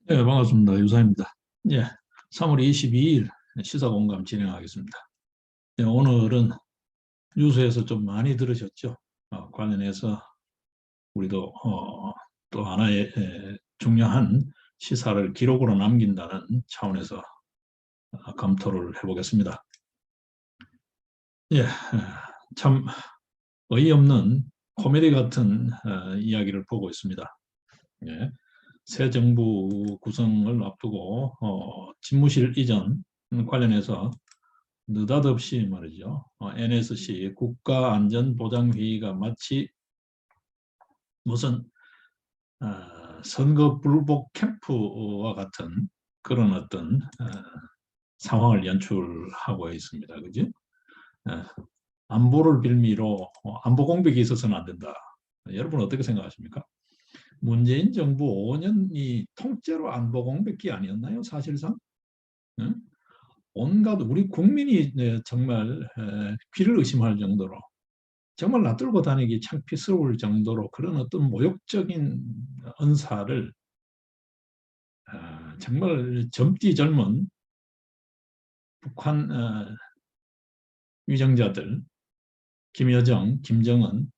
네, 반갑습니다. 유사입니다. 예, 3월 22일 시사공감 진행하겠습니다. 예, 오늘은 뉴스에서 좀 많이 들으셨죠? 관련해서 우리도 또 하나의 중요한 시사를 기록으로 남긴다는 차원에서 검토를 해보겠습니다. 예, 참 어이없는 코미디 같은 이야기를 보고 있습니다. 예, 새 정부 구성을 앞두고 집무실 이전 관련해서 느닷없이 말이죠. NSC 국가안전보장회의가 마치 무슨 선거 불복 캠프와 같은 그런 어떤 상황을 연출하고 있습니다. 그지? 어, 안보를 빌미로 안보 공백이 있어서는 안 된다. 여러분 어떻게 생각하십니까? 문재인 정부 5년이 통째로 안보 공백기 아니었나요? 사실상? 응? 온갖 우리 국민이 정말 귀를 의심할 정도로 정말 놔들고 다니기 창피스러울 정도로 그런 어떤 모욕적인 언사를 정말 젊디 젊은 북한 위정자들 김여정, 김정은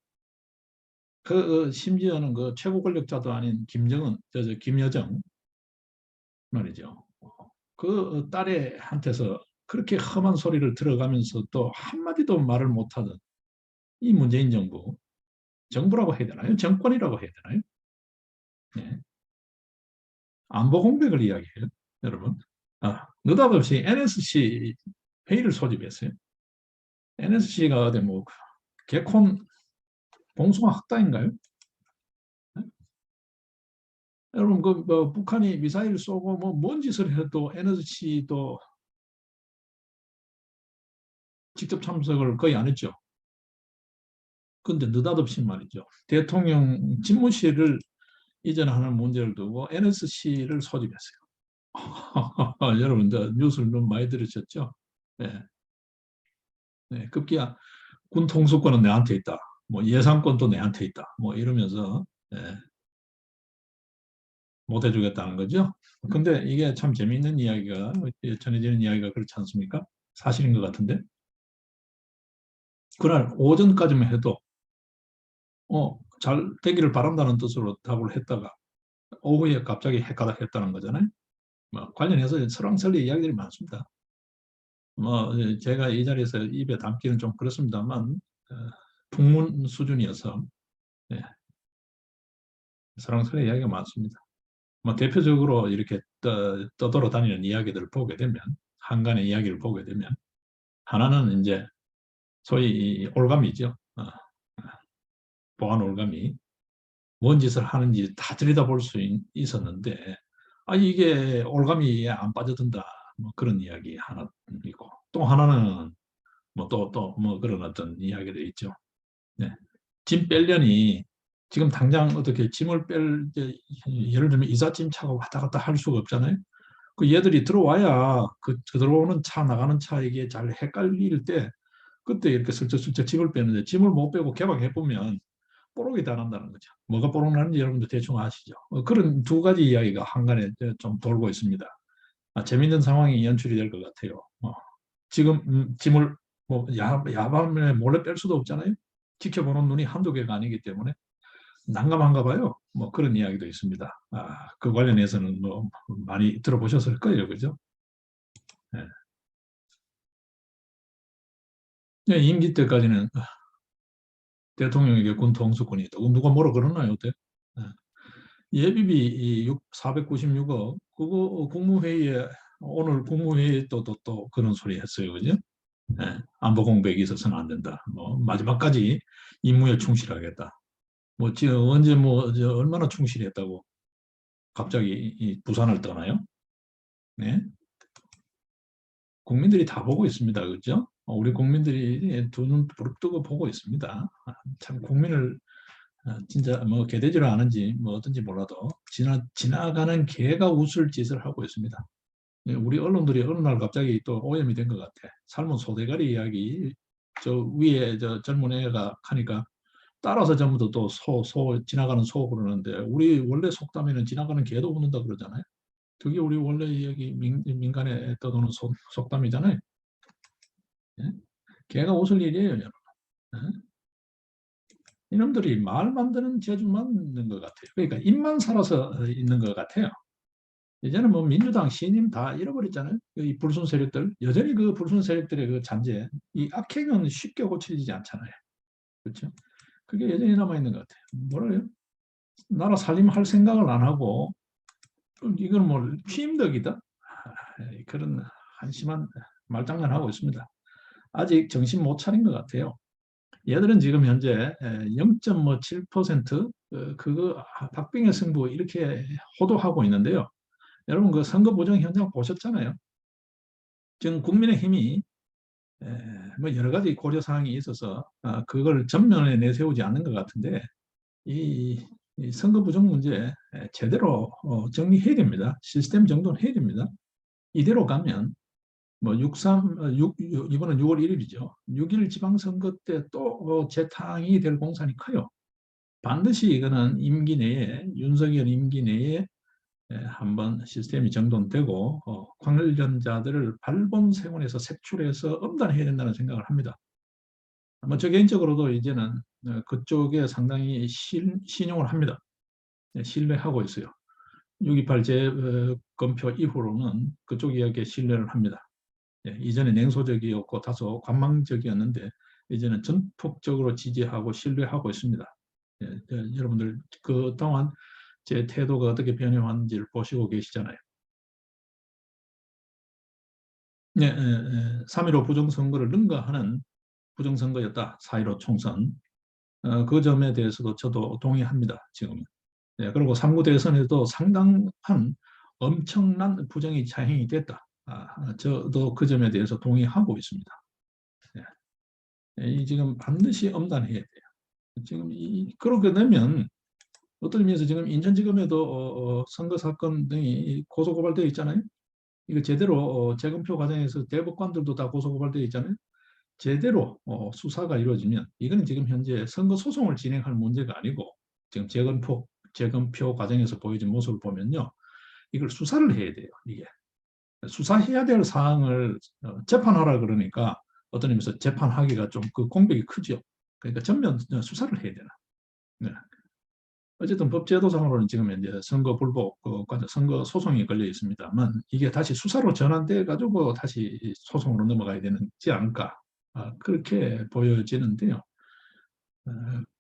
그 심지어는 그 최고 권력자도 아닌 김정은, 김여정 말이죠. 그 딸의 한테서 그렇게 험한 소리를 들어가면서 또 한마디도 말을 못하던 이 문재인 정부라고 해야 되나요? 정권이라고 해야 되나요? 네. 안보 공백을 이야기해요, 여러분. 느닷없이 NSC 회의를 소집했어요. NSC가 어디 뭐 개콘 봉숭아 학다인가요? 네? 여러분 뭐 북한이 미사일 쏘고 뭐 뭔 짓을 해도 NSC도 직접 참석을 거의 안 했죠. 근데 느닷없이 말이죠. 대통령 집무실을 이전하는 문제를 두고 NSC를 소집했어요. 여러분들 뉴스를 너무 많이 들으셨죠? 네. 네. 급기야 군 통수권은 내한테 있다. 뭐 예산권도 내한테 있다. 뭐 이러면서 못 해주겠다는 거죠. 근데 이게 참 재미있는 이야기가 전해지는 이야기가 그렇지 않습니까? 사실인 것 같은데 그날 오전까지만 해도 잘 되기를 바란다는 뜻으로 답을 했다가 오후에 갑자기 헷가닥 했다는 거잖아요. 뭐 관련해서 설왕설래 이야기들이 많습니다. 뭐 제가 이 자리에서 입에 담기는 좀 그렇습니다만 풍문 수준이어서 예, 설왕설래 이야기가 많습니다. 뭐 대표적으로 이렇게 떠돌아다니는 이야기들을 보게 되면 한간의 이야기를 보게 되면 하나는 이제 소위 올감이죠. 보안 올감이 뭔 짓을 하는지 다 들여다볼 수 있었는데 이게 올감이 안 빠져든다 뭐 그런 이야기 하나 있고 또 하나는 뭐 또 그런 어떤 이야기도 있죠. 네. 짐 뺄려니 지금 당장 어떻게 짐을 예를 들면 이삿짐 차가 왔다 갔다 할 수가 없잖아요. 그 얘들이 들어와야 그 들어오는 차 나가는 차 이게 잘 헷갈릴 때 그때 이렇게 슬쩍슬쩍 짐을 빼는데 짐을 못 빼고 개방해 보면 뽀록이 다 난다는 거죠. 뭐가 뽀록 나는지 여러분들 대충 아시죠? 그런 두 가지 이야기가 한간에 좀 돌고 있습니다. 재밌는 상황이 연출이 될 것 같아요. 지금 짐을 뭐 야밤에 몰래 뺄 수도 없잖아요. 지켜보는 눈이 한두 개가 아니기 때문에 난감한가 봐요. 뭐 그런 이야기도 있습니다. 그 관련해서는 뭐 많이 들어보셨을 거예요, 그죠? 네. 네, 임기 때까지는 대통령에게 군 통수권이 있다고 누가 뭐라 그러나요, 어때? 네. 예비비 496억 그거 국무회의에 오늘 국무회의에 또 그런 소리 했어요, 그죠? 네. 안보 공백이 있어서는 안 된다. 뭐 마지막까지 임무에 충실하겠다. 뭐 지금 언제 얼마나 충실했다고 갑자기 이 부산을 떠나요? 네. 국민들이 다 보고 있습니다. 그죠? 우리 국민들이 두 눈 부릅뜨고 보고 있습니다. 참 국민을 진짜 뭐 개되지를 않은지 뭐 어떤지 몰라도 지나가는 개가 웃을 짓을 하고 있습니다. 예, 우리 언론들이 어느 날 갑자기 또 오염이 된 것 같아. 삶은 소대가리 이야기 저 위에 저 젊은 애가 하니까 따라서 전부 다 또 지나가는 소 그러는데 우리 원래 속담에는 지나가는 개도 웃는다 그러잖아요. 그게 우리 원래 여기 민간에 떠도는 속담이잖아요. 예? 개가 웃을 일이에요, 여러분. 예? 이놈들이 말 만드는 재주만 있는 것 같아요. 그러니까 입만 살아서 있는 것 같아요. 이제는 뭐 민주당 신임 다 잃어버렸잖아요. 이 불순 세력들 여전히 그 불순 세력들의 그 잔재, 이 악행은 쉽게 고쳐지지 않잖아요. 그렇죠? 그게 여전히 남아 있는 것 같아요. 뭐래요? 나라 살림할 생각을 안 하고 이건 뭐 피임덕이다. 그런 한심한 말장난하고 있습니다. 아직 정신 못 차린 것 같아요. 얘들은 지금 현재 0.7% 그거 박빙의 승부 이렇게 호도하고 있는데요. 여러분 그 선거 부정 현장 보셨잖아요. 지금 국민의힘이 뭐 여러 가지 고려 사항이 있어서 그걸 전면에 내세우지 않는 것 같은데 이 선거 부정 문제 제대로 정리해야 됩니다. 시스템 정돈해야 됩니다. 이대로 가면 뭐 6, 이번은 6월 1일이죠. 6일 지방선거 때 또 재탕이 될 공산이 커요. 반드시 이거는 임기 내에 윤석열 임기 내에 한번 시스템이 정돈되고 관련자들을 발본세원에서 색출해서 엄단해야 된다는 생각을 합니다. 저 개인적으로도 이제는 그쪽에 상당히 신용을 합니다. 신뢰하고 있어요. 6.28 재검표 이후로는 그쪽 이야기에 신뢰를 합니다. 이전에 냉소적이었고 다소 관망적이었는데 이제는 전폭적으로 지지하고 신뢰하고 있습니다. 여러분들 그동안 제 태도가 어떻게 변해왔는지를 보시고 계시잖아요. 3.15 부정선거를 능가하는 부정선거였다. 4.15 총선. 그 점에 대해서도 저도 동의합니다. 지금. 그리고 3구 대선에도 상당한 엄청난 부정이 자행이 됐다. 저도 그 점에 대해서 동의하고 있습니다. 이 지금 반드시 엄단해야 돼요. 지금 그렇게 되면 어떤 의미에서 지금 인천지검에도 선거 사건 등이 고소고발되어 있잖아요. 이거 제대로 재검표 과정에서 대법관들도 다 고소고발되어 있잖아요. 제대로 수사가 이루어지면 이거는 지금 현재 선거 소송을 진행할 문제가 아니고 지금 재검표 과정에서 보여진 모습을 보면요. 이걸 수사를 해야 돼요. 이게 수사해야 될 사항을 재판하라 그러니까 어떤 의미에서 재판하기가 좀 그 공백이 크죠. 그러니까 전면 수사를 해야 되나. 네. 어쨌든 법제도상으로는 지금 이제 선거 불복, 선거 소송이 걸려 있습니다만 이게 다시 수사로 전환돼 가지고 다시 소송으로 넘어가야 되지 않을까 그렇게 보여지는데요.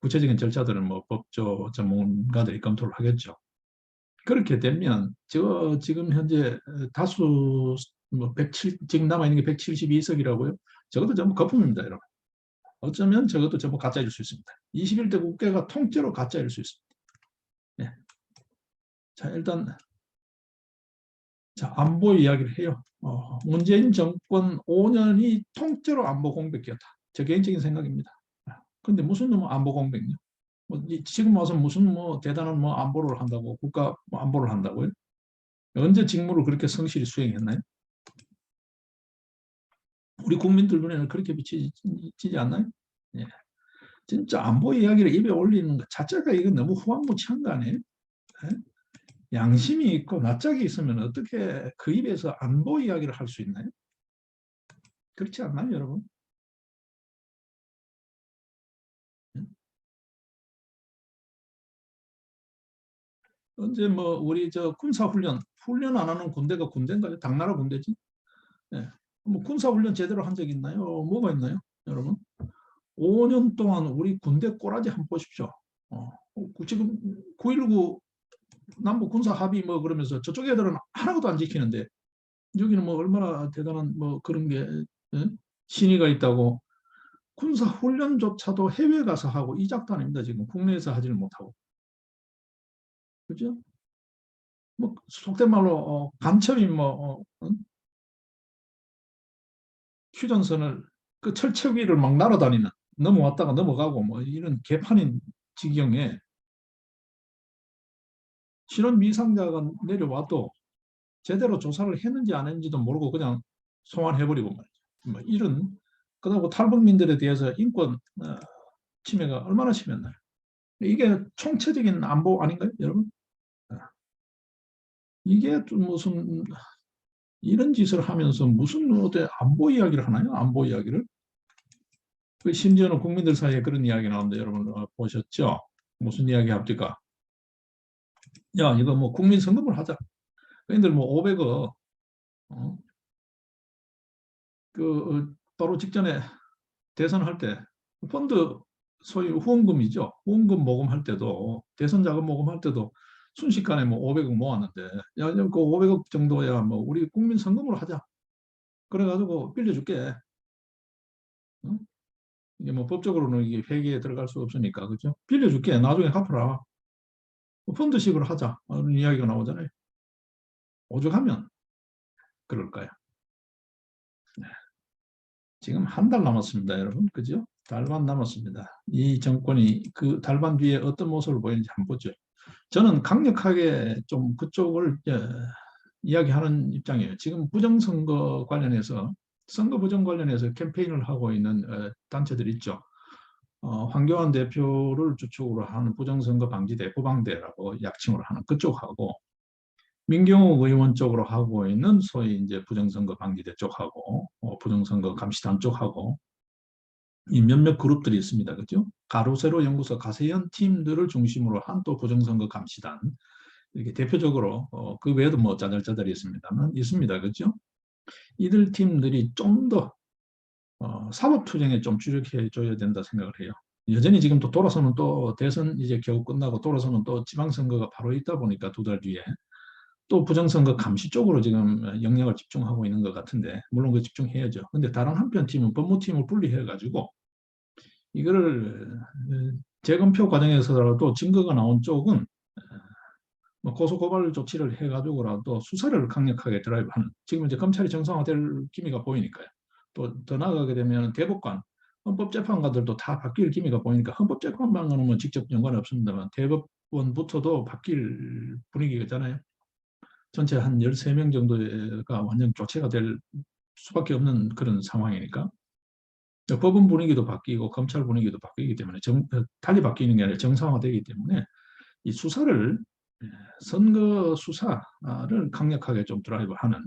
구체적인 절차들은 뭐 법조 전문가들이 검토를 하겠죠. 그렇게 되면 지금 현재 다수 뭐 107, 지금 남아 있는 게 172석이라고요. 저것도 전부 거품입니다, 여러분. 어쩌면 저것도 전부 가짜일 수 있습니다. 21대 국회가 통째로 가짜일 수 있습니다. 네. 자, 일단 안보 이야기를 해요. 문재인 정권 5년이 통째로 안보 공백이었다. 제 개인적인 생각입니다. 근데 무슨 안보 공백이요? 지금 와서 무슨 대단한 안보를 한다고 국가 안보를 한다고요? 언제 직무를 그렇게 성실히 수행했나요? 우리 국민들 눈에는 그렇게 비치지 않나요? 예. 진짜 안보 이야기를 입에 올리는 것 자체가 이건 너무 후한무치한 거 아니에요? 예? 양심이 있고 낯짝이 있으면 어떻게 그 입에서 안보 이야기를 할 수 있나요? 그렇지 않나요, 여러분? 언제 우리 군사 훈련 안 하는 군대가 군대인가요? 당나라 군대지? 예. 군사 훈련 제대로 한 적 있나요? 뭐가 있나요, 여러분? 5년 동안 우리 군대 꼬라지 한번 보십시오. 지금 9.19 남북 군사 합의 그러면서 저쪽 애들은 하나도 안 지키는데 여기는 얼마나 대단한 그런 게 신의가 있다고 군사 훈련조차도 해외 가서 하고 이작도 아닙니다. 지금 국내에서 하지를 못하고 그죠? 속된 말로 간첩이 휴전선을 그 철책 위를 막 날아다니는 넘어왔다가 넘어가고 이런 개판인 지경에 실은 미상자가 내려와도 제대로 조사를 했는지 안 했는지도 모르고 그냥 송환해버리고 말이죠. 이런 그다고 탈북민들에 대해서 인권 침해가 얼마나 심했나요? 이게 총체적인 안보 아닌가요, 여러분? 이게 또 무슨 이런 짓을 하면서 무슨 어때 안보 이야기를 하나요? 안보 이야기를? 그 심지어는 국민들 사이에 그런 이야기 나오는데 여러분 보셨죠? 무슨 이야기 합니까? 야, 이거 뭐 국민 성금을 하자. 그런데 뭐 500억 어? 바로 직전에 대선할 때 펀드 소위 후원금이죠. 후원금 모금할 때도 대선 자금 모금할 때도 순식간에 뭐 500억 모았는데 야, 그 500억 정도야 뭐 우리 국민 성금으로 하자. 그래가지고 빌려줄게. 어? 이게 뭐 법적으로는 이게 회계에 들어갈 수 없으니까 그죠? 빌려줄게. 나중에 갚아라. 뭐 펀드식으로 하자. 이런 이야기가 나오잖아요. 오죽하면 그럴까요? 네. 지금 한 달 남았습니다, 여러분. 그죠? 달반 남았습니다. 이 정권이 그 달반 뒤에 어떤 모습을 보이는지 한번 보죠. 저는 강력하게 좀 그쪽을 이야기하는 입장이에요. 지금 부정선거 관련해서 선거 부정 관련해서 캠페인을 하고 있는 단체들 있죠. 황교안 대표를 주축으로 하는 부정선거 방지대, 부방대라고 약칭을 하는 그쪽하고 민경욱 의원 쪽으로 하고 있는 소위 이제 부정선거 방지대 쪽하고 부정선거 감시단 쪽하고 이 몇몇 그룹들이 있습니다. 그죠? 가로세로 연구소 가세현 팀들을 중심으로 한 또 부정선거 감시단 이렇게 대표적으로 그 외에도 뭐 짜잘짜잘이 있습니다만 있습니다. 그죠? 이들 팀들이 좀 더 사법 투쟁에 좀 주력해 줘야 된다 생각을 해요. 여전히 지금 또 돌아서는 또 대선 이제 겨우 끝나고 돌아서는 또 지방선거가 바로 있다 보니까 두 달 뒤에 또 부정선거 감시 쪽으로 지금 영역을 집중하고 있는 것 같은데 물론 그 집중해야죠. 근데 다른 한편 팀은 법무팀을 분리해 가지고 이거를 재검표 과정에서라도 증거가 나온 쪽은 뭐 고소고발 조치를 해가지고라도 수사를 강력하게 드라이브하는 지금 이제 검찰이 정상화될 기미가 보이니까요. 또 더 나아가게 되면 대법관, 헌법재판관들도 다 바뀔 기미가 보이니까 헌법재판관은 뭐 직접 연관이 없습니다만 대법원부터도 바뀔 분위기잖아요. 전체 한 13명 정도가 완전 교체가 될 수밖에 없는 그런 상황이니까 법원 분위기도 바뀌고 검찰 분위기도 바뀌기 때문에 달리 바뀌는 게 아니라 정상화되기 때문에 이 수사를 선거 수사를 강력하게 좀 드라이브하는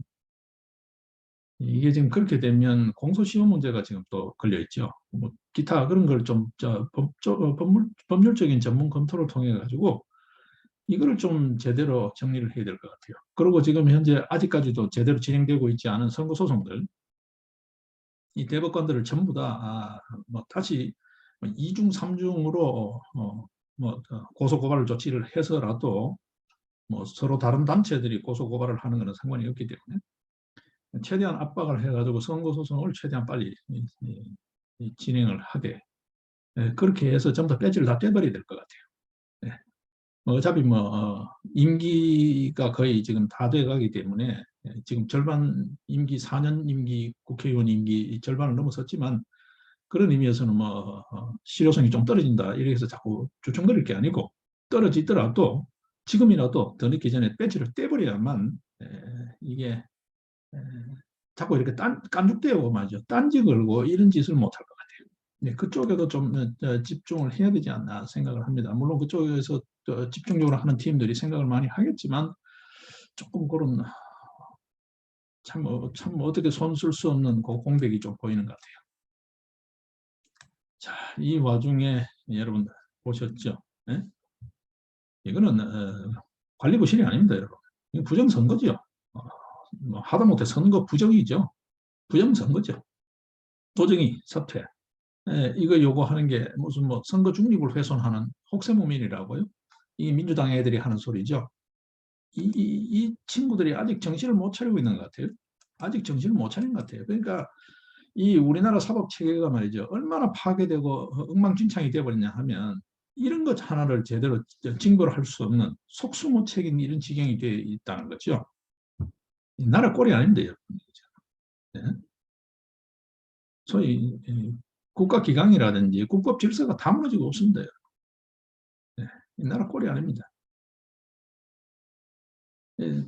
이게 지금 그렇게 되면 공소시효 문제가 지금 또 걸려 있죠. 뭐 기타 그런 걸 좀 법률적인 전문 검토를 통해 가지고 이거를 좀 제대로 정리를 해야 될 것 같아요. 그리고 지금 현재 아직까지도 제대로 진행되고 있지 않은 선거 소송들 이 대법관들을 전부 다뭐 다시 이중 삼중으로 고소 고발 조치를 해서라도 뭐 서로 다른 단체들이 고소 고발을 하는 것은 상관이 없기 때문에 최대한 압박을 해가지고 선거 소송을 최대한 빨리 진행을 하게 그렇게 해서 전부 다 배지를 다 떼버려야 될 것 같아요. 네. 어차피 뭐 임기가 거의 지금 다 돼가기 때문에 지금 절반 임기 4년 임기 국회의원 임기 절반을 넘어섰지만 그런 의미에서는 뭐 실효성이 좀 떨어진다 이렇게 해서 자꾸 주춤거릴 게 아니고 떨어지더라도 지금이라도 더 늦기 전에 배지를 떼버려야만 이게 자꾸 이렇게 깐죽대고 말이죠. 딴지 걸고 이런 짓을 못할 것 같아요. 네, 그쪽에도 좀 집중을 해야 되지 않나 생각을 합니다. 물론 그쪽에서 집중적으로 하는 팀들이 생각을 많이 하겠지만 조금 그런 참 어떻게 손 쓸 수 없는 그 공백이 좀 보이는 것 같아요. 자, 이 와중에 여러분들 보셨죠? 네? 이거는 관리부실이 아닙니다, 여러분. 이거 부정선거죠. 뭐 하다못해 선거 부정이죠. 부정선거죠. 도정이 사퇴. 이거 요구하는 게 무슨 뭐 선거 중립을 훼손하는 혹세무민이라고요. 이 민주당 애들이 하는 소리죠. 이 친구들이 아직 정신을 못 차리고 있는 것 같아요. 아직 정신을 못 차린 것 같아요. 그러니까 이 우리나라 사법 체계가 말이죠. 얼마나 파괴되고 엉망진창이 되어버렸냐 하면 이런 것 하나를 제대로 징벌을 할 수 없는 속수무책인 이런 지경이 되어 있다는 거죠. 나라 꼴이 아닌데 여러분. 네? 소위 국가기강이라든지 국법 질서가 다 무너지고 없습니다. 네. 이 나라 꼴이 아닙니다. 네.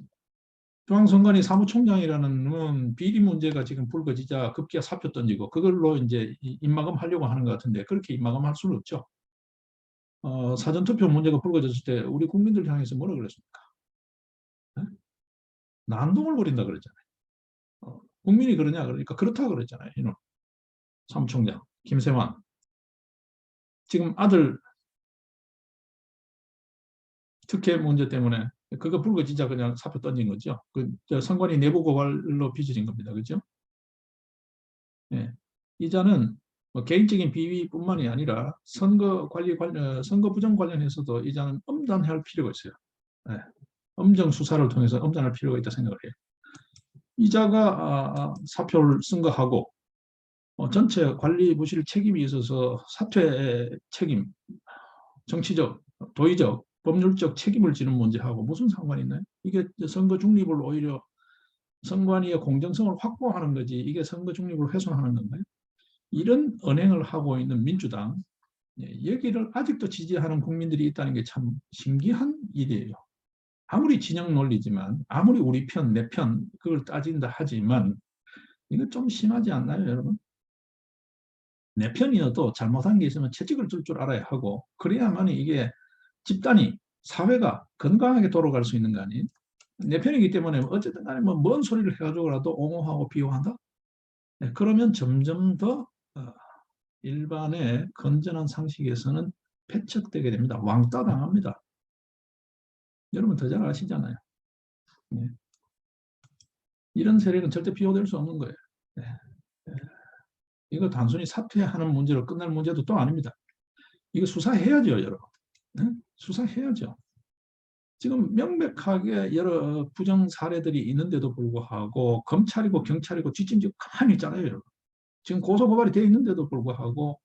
중앙선관위 사무총장이라는 비리 문제가 지금 불거지자 급기야 사표 던지고 그걸로 이제 입마감 하려고 하는 것 같은데 그렇게 입마감 할 수는 없죠. 사전투표 문제가 불거졌을 때 우리 국민들 향해서 뭐라 그랬습니까? 네? 난동을 부린다 그랬잖아요. 국민이 그러냐 그러니까 그렇다 그랬잖아요. 이놈 사무총장 김세환 지금 아들 특혜 문제 때문에 그거 불거 진짜 그냥 사표 던진 거죠. 선관위 내부 고발로 빚어진 겁니다. 그죠? 예. 이자는 뭐 개인적인 비위뿐만이 아니라 선거 부정 관련해서도 이자는 엄단할 필요가 있어요. 예. 엄정 수사를 통해서 엄단할 필요가 있다 생각을 해요. 이자가 사표를 쓴 거하고 전체 관리 부실 책임이 있어서 사퇴 책임, 정치적, 도의적, 법률적 책임을 지는 문제하고 무슨 상관이 있나요? 이게 선거 중립을 오히려 선관위의 공정성을 확보하는 거지 이게 선거 중립을 훼손하는 건가요? 이런 언행을 하고 있는 민주당 여기를 아직도 지지하는 국민들이 있다는 게 참 신기한 일이에요. 아무리 진영 논리지만 아무리 우리 편, 내 편 그걸 따진다 하지만 이거 좀 심하지 않나요, 여러분? 내 편이어도 잘못한 게 있으면 채찍을 줄 알아야 하고 그래야만 이게 집단이 사회가 건강하게 돌아갈 수 있는 거 아니에요? 내 편이기 때문에 어쨌든 간에 뭐먼 소리를 해가지고라도 옹호하고 비호한다? 네, 그러면 점점 더 일반의 건전한 상식에서는 배척되게 됩니다. 왕따 당합니다. 여러분 더 잘 아시잖아요. 네. 이런 세력은 절대 비호될 수 없는 거예요. 네. 네. 이거 단순히 사퇴하는 문제로 끝날 문제도 또 아닙니다. 이거 수사해야죠, 여러분. 네? 수사해야죠. 지금 명백하게 여러 부정 사례들이 있는데도 불구하고 검찰이고 경찰이고 뒷짐지고 가만히 있잖아요, 여러분. 지금 고소고발이 되어 있는데도 불구하고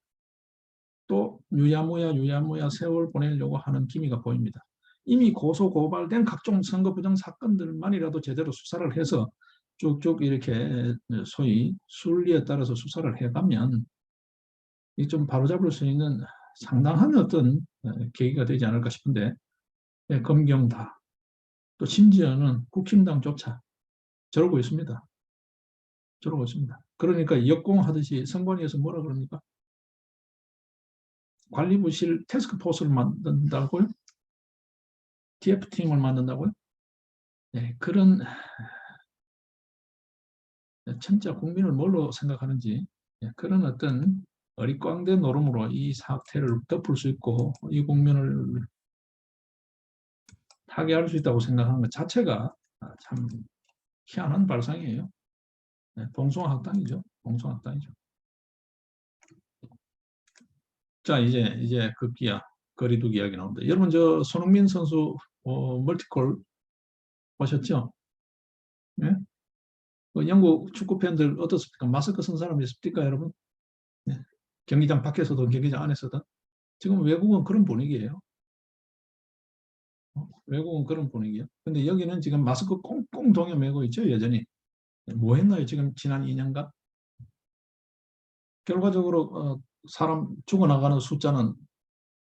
또 유야무야 세월 보내려고 하는 기미가 보입니다. 이미 고소고발된 각종 선거 부정 사건들만이라도 제대로 수사를 해서 쭉쭉 이렇게 소위 순리에 따라서 수사를 해가면 좀 바로잡을 수 있는 상당한 어떤 계기가 되지 않을까 싶은데 검경다 또 심지어는 국힘당조차 저러고 있습니다. 저러고 있습니다. 그러니까 역공하듯이 선관위에서 뭐라 그럽니까? 관리부실 태스크포스를 만든다고요? TF팀을 만든다고요? 네, 그런 진짜 국민을 뭘로 생각하는지 그런 어떤 어리광된 노름으로 이 사태를 덮을 수 있고 이 국면을 타개할 수 있다고 생각하는 것 자체가 참 희한한 발상이에요. 네, 봉숭아학당이죠. 봉숭아학당이죠. 자, 이제 급기야 거리두기 이야기 나옵니다. 여러분 저 손흥민 선수 멀티골 보셨죠? 네? 영국 축구 팬들 어떻습니까? 마스크 쓴 사람 있습니까, 여러분? 네. 경기장 밖에서도 경기장 안에서도 지금 외국은 그런 분위기예요. 외국은 그런 분위기예요. 근데 여기는 지금 마스크 꽁꽁 동여 매고 있죠, 여전히. 뭐 했나요, 지금 지난 2년간? 결과적으로 사람 죽어나가는 숫자는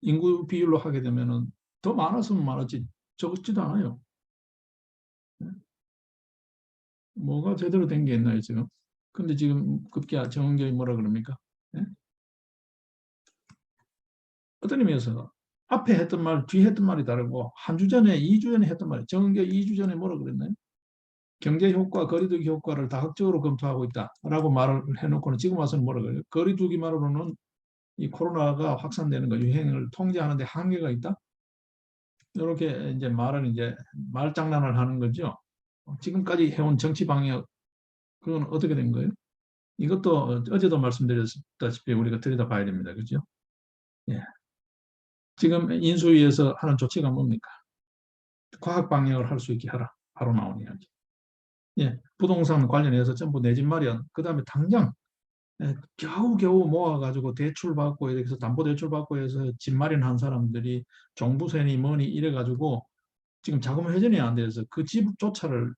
인구 비율로 하게 되면은 더 많았으면 많았지 적지도 않아요. 네? 뭐가 제대로 된 게 있나요, 지금? 근데 지금 급기야 정은경이 뭐라 그럽니까? 네? 어떤 의미에서 앞에 했던 말, 뒤에 했던 말이 다르고 한 주 전에, 2주 전에 했던 말, 정은경 2주 전에 뭐라 그랬나요? 경제 효과, 거리두기 효과를 다각적으로 검토하고 있다라고 말을 해놓고는 지금 와서는 뭐라 그래요? 거리두기만으로는 이 코로나가 확산되는 거, 유행을 통제하는데 한계가 있다? 이렇게 이제 말은 이제 말장난을 하는 거죠. 지금까지 해온 정치 방역, 그건 어떻게 된 거예요? 이것도 어제도 말씀드렸다시피 우리가 들여다봐야 됩니다. 그죠? 예. 지금 인수위에서 하는 조치가 뭡니까? 과학 방역을 할 수 있게 하라. 바로 나온 이야기. 예, 부동산 관련해서 전부 내 집 마련, 그 다음에 당장 겨우겨우 모아가지고 대출 받고 이렇게 해서 담보대출 받고 해서 집 마련한 사람들이 종부세니 뭐니 이래가지고 지금 자금 회전이 안 돼서 그 집조차를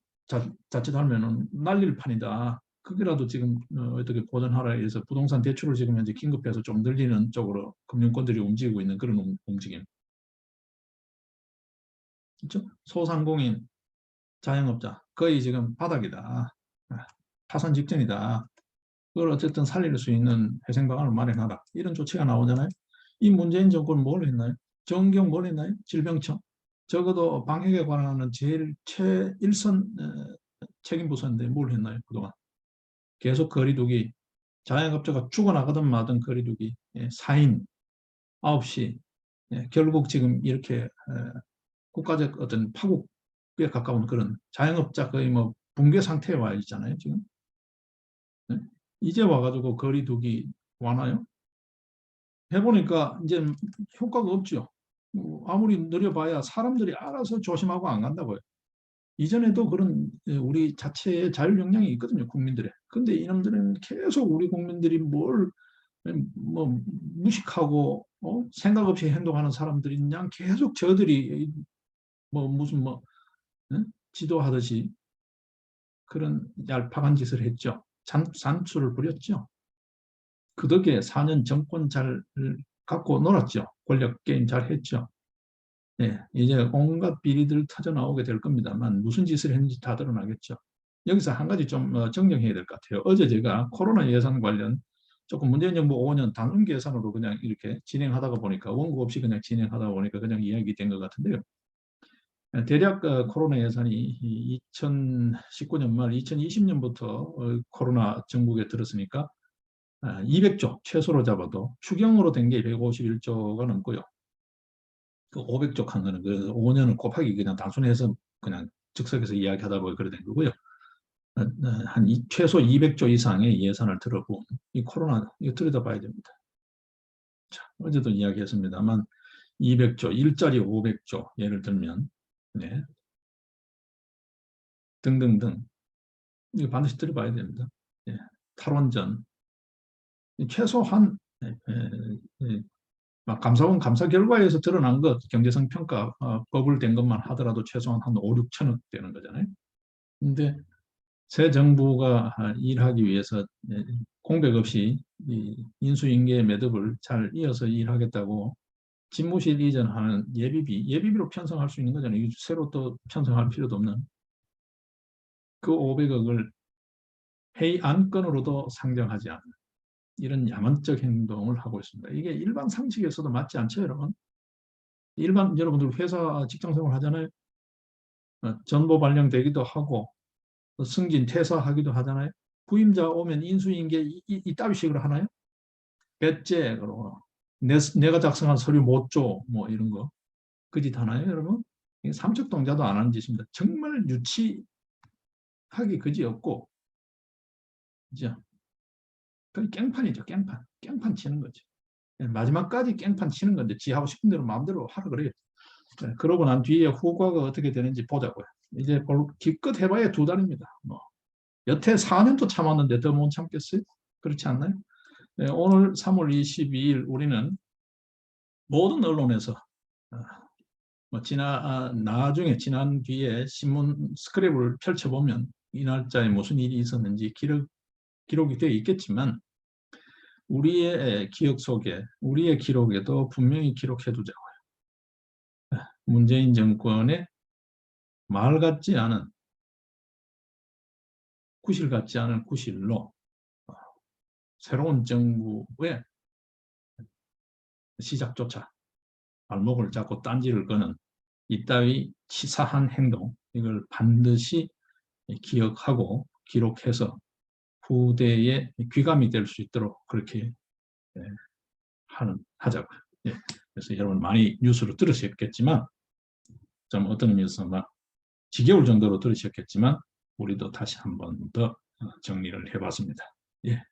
자칫하면은 날릴 판이다. 그게라도 지금 어떻게 보전하라 해서 부동산 대출을 지금 현재 긴급해서 좀 늘리는 쪽으로 금융권들이 움직이고 있는 그런 움직임. 그렇죠? 소상공인, 자영업자 거의 지금 바닥이다. 파산 직전이다. 그걸 어쨌든 살릴 수 있는 회생 방안을 마련하라. 이런 조치가 나오잖아요. 이 문재인 정권 뭘 했나요? 정경 뭘 했나요? 질병청. 적어도 방역에 관한 제일 최일선 책임 부서인데 뭘 했나요? 그동안 계속 거리두기, 자영업자가 죽어나가든 마든 거리두기, 4인 9시, 결국 지금 이렇게 국가적 어떤 파국에 가까운 그런 자영업자 거의 뭐 붕괴 상태에 와 있잖아요, 지금. 네? 이제 와가지고 거리두기 완화요? 해보니까 이제 효과가 없죠. 아무리 느려봐야 사람들이 알아서 조심하고 안 간다고요. 이전에도 그런 우리 자체의 자율 역량이 있거든요, 국민들의. 근데 이놈들은 계속 우리 국민들이 뭘 뭐 무식하고 생각 없이 행동하는 사람들이 그냥 계속 저들이 뭐 무슨 뭐 지도하듯이 그런 얄팍한 짓을 했죠. 산수를 부렸죠. 그 덕에 4년 정권 잘 갖고 놀았죠. 권력 게임 잘 했죠. 예, 이제 온갖 비리들 터져 나오게 될 겁니다만 무슨 짓을 했는지 다 드러나겠죠. 여기서 한 가지 좀 정정해야 될 것 같아요. 어제 제가 코로나 예산 관련 조금 문재인 정부 5년 당분 예산으로 그냥 이렇게 진행하다가 보니까 원고 없이 그냥 진행하다 보니까 그냥 이야기된 것 같은데요. 대략 코로나 예산이 2019년 말 2020년부터 코로나 전국에 들었으니까 200조 최소로 잡아도 추경으로 된 게 151조가 넘고요. 그 500조 한 거는 그 5년을 곱하기 그냥 단순해서 그냥 즉석에서 이야기하다 보니 그래 된 거고요. 최소 200조 이상의 예산을 들어본 이 코로나 이거 들여다봐야 됩니다. 자, 어제도 이야기했습니다만 200조, 일자리 500조 예를 들면 네, 등등등 이거 반드시 들어봐야 됩니다. 예, 탈원전 최소한 감사원 감사 결과에서 드러난 것 경제성 평가 법을 된 것만 하더라도 최소한 한 5, 6천억 되는 거잖아요. 근데 새 정부가 일하기 위해서 공백 없이 인수인계 매듭을 잘 이어서 일하겠다고 집무실 이전하는 예비비로 편성할 수 있는 거잖아요. 새로 또 편성할 필요도 없는 그 500억을 회의 안건으로도 상정하지 않는 이런 야만적 행동을 하고 있습니다. 이게 일반 상식에서도 맞지 않죠, 여러분? 일반 여러분들 회사 직장 생활 하잖아요. 전보 발령되기도 하고 승진 퇴사하기도 하잖아요. 부임자 오면 인수인계 이따위 식으로 하나요? 배째 그러고 내가 작성한 서류 못 줘 뭐 이런 거 그 짓 하나요, 여러분? 삼척동자도 안 하는 짓입니다. 정말 유치하기 그지없고 그죠? 그 깽판이죠, 깽판 치는 거죠. 마지막까지 깽판 치는 건데 지하고 싶은 대로 마음대로 하라 그래요. 그러고 난 뒤에 후과가 어떻게 되는지 보자고요. 이제 기껏 해봐야 2달입니다. 뭐 여태 4년도 참았는데 더 못 참겠어요? 그렇지 않나요? 네, 오늘 3월 22일 우리는 모든 언론에서 뭐 나중에 지난 뒤에 신문 스크랩을 펼쳐보면 이 날짜에 무슨 일이 있었는지 기록이 되어 있겠지만 우리의 기억 속에 우리의 기록에도 분명히 기록해두자고요. 문재인 정권의 말 같지 않은 구실 같지 않은 구실로 새로운 정부의 시작조차 발목을 잡고 딴지를 거는 이따위 치사한 행동 이걸 반드시 기억하고 기록해서 후대에 귀감이 될 수 있도록 그렇게 하자고요. 그래서 여러분 많이 뉴스로 들으셨겠지만 좀 어떤 의미에서 막 지겨울 정도로 들으셨겠지만 우리도 다시 한 번 더 정리를 해봤습니다. 예.